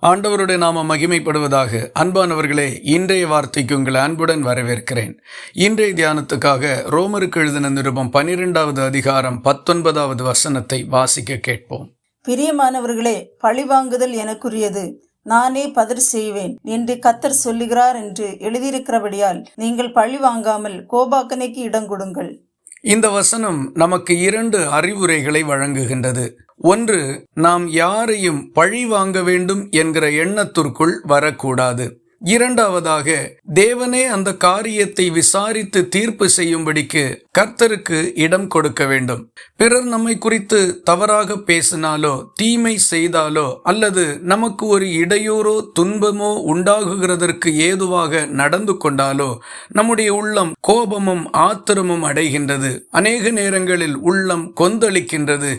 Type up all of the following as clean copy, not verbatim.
ஆண்டவருடைய நாம மகிமைப்படுவதாக. அன்பானவர்களே, இன்றைய வார்த்தைக்கு உங்களை அன்புடன் வரவேற்கிறேன். இன்றைய தியானத்துக்காக ரோமருக்கு எழுதின நிருபம் 12வது அதிகாரம் 19வது வசனத்தை வாசிக்க கேட்போம். பிரியமானவர்களே, பழிவாங்குதல் எனக்குரியது, நானே பதில் செய்வேன் என்று கர்த்தர் சொல்லுகிறார் என்று எழுதியிருக்கிறபடியால் நீங்கள் பழி வாங்காமல் கோபாக்கனைக்கு இடம் கொடுங்கள். இந்த வசனம் நமக்கு 2 அறிவுரைகளை வழங்குகின்றது. ஒன்று, நாம் யாரையும் பழி வாங்க வேண்டும் என்கிற எண்ணத்திற்குள் வரக்கூடாது. இரண்டாவதாக, தேவனே அந்த காரியத்தை விசாரித்து தீர்ப்பு செய்யும்படிக்கு கர்த்தருக்கு இடம் கொடுக்க வேண்டும். பிறர் நம்மை குறித்து தவறாக பேசினாலோ, தீமை செய்தாலோ, அல்லது நமக்கு ஒரு இடையூறோ துன்பமோ உண்டாகுகிறதற்கு ஏதுவாக நடந்து கொண்டாலோ நம்முடைய உள்ளம் கோபமும் ஆத்திரமும் அடைகின்றது. அநேக நேரங்களில் உள்ளம் கொந்தளிக்கின்றது.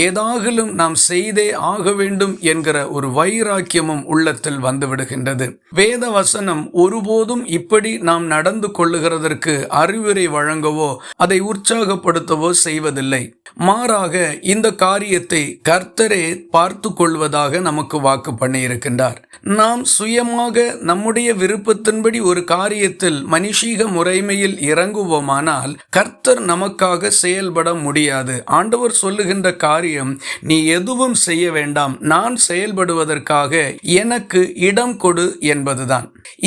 ஏதாகிலும் நாம் செய்தே ஆக வேண்டும் என்கிற ஒரு வைராக்கியமும் உள்ளத்தில் வந்துவிடுகின்றது. வேத வசனம் ஒருபோதும் இப்படி நாம் நடந்து கொள்ளுகிறதற்கு அறிவுரை வழங்கவோ அதை உற்சாகப்படுத்தவோ செய்வதில்லை. மாறாக இந்த காரியத்தை கர்த்தரே பார்த்து கொள்வதாக நமக்கு வாக்கு பண்ணியிருக்கின்றார். நாம் சுயமாக நம்முடைய விருப்பத்தின்படி ஒரு காரியத்தில் மனுஷீக முறைமையில் இறங்குவோமானால் கர்த்தர் நமக்காக செயல்பட முடியாது. ஆண்டவர் சொல்லுகின்ற காரியம், நீ எதுவும் செய்ய வேண்டாம், நான் செயல்படுவதற்காக எனக்கு இடம் கொடு என்பதுதான்.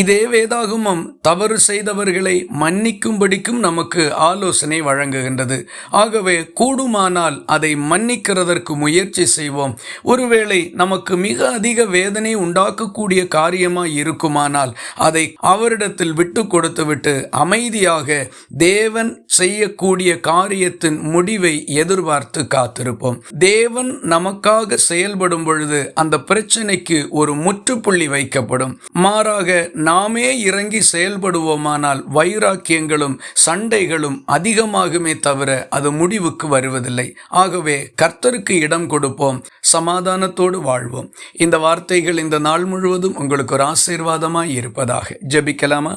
இதே வேதாகமம் தவறு செய்தவர்களை மன்னிக்கும்படிக்கும் நமக்கு ஆலோசனை வழங்குகின்றது. ஆகவே கூடுமானால் அதை மன்னிக்கிறதற்கு முயற்சி செய்வோம். ஒருவேளை நமக்கு மிக அதிக வேதனை உண்டாக்கக்கூடிய காரியமாய் இருக்குமானால் அதை அவரிடத்தில் விட்டு கொடுத்துவிட்டு அமைதியாக தேவன் செய்யக்கூடிய காரியத்தின் முடிவை எதிர்பார்த்து காத்திருப்போம். தேவன் நமக்காக செயல்படும் பொழுது அந்த பிரச்சனைக்கு ஒரு முற்றுப்புள்ளி வைக்கப்படும். மாறாக நாமே இறங்கி செயல்படுவோமானால் வைராக்கியங்களும் சண்டைகளும் அதிகமாகுமே தவிர அது முடிவுக்கு வருவதில்லை. ஆகவே கர்த்தருக்கு இடம் கொடுப்போம், சமாதானத்தோடு வாழ்வோம். இந்த வார்த்தைகள் இந்த நாள் முழுவதும் உங்களுக்கு ஒரு ஆசீர்வாதமாய் இருப்பதாக. ஜெபிக்கலாமா?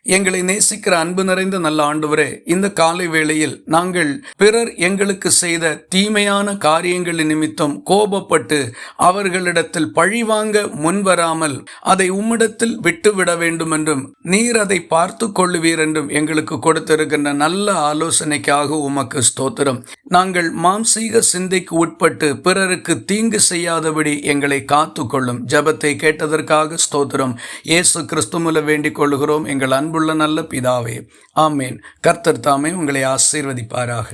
எங்களை நேசிக்கிற அன்பு நிறைந்த நல்ல ஆண்டவரே, இந்த காலை வேளையில் நாங்கள் பிறர் எங்களுக்கு செய்த தீமையான காரியங்களின் நிமித்தம் கோபப்பட்டு அவர்களிடத்தில் பழிவாங்க முன்வராமல் அதை உம்மிடத்தில் விட்டுவிட வேண்டும் என்றும் நீர் அதை பார்த்து கொள்ளுவீர் என்றும் எங்களுக்கு கொடுத்திருக்கின்ற நல்ல ஆலோசனைக்காக உமக்கு ஸ்தோத்திரம். நாங்கள் மாம்சீக சிந்தைக்கு உட்பட்டு பிறருக்கு தீங்கு செய்யாதபடி எங்களை காத்து கொள்ளும். ஜெபத்தை கேட்டதற்காக ஸ்தோத்திரம். இயேசு கிறிஸ்துவுல வேண்டிக் கொள்ளுகிறோம் எங்கள் அன்புள்ள நல்ல பிதாவே, ஆமேன். கர்த்தர் தாமே உங்களை ஆசீர்வதிப்பாராக.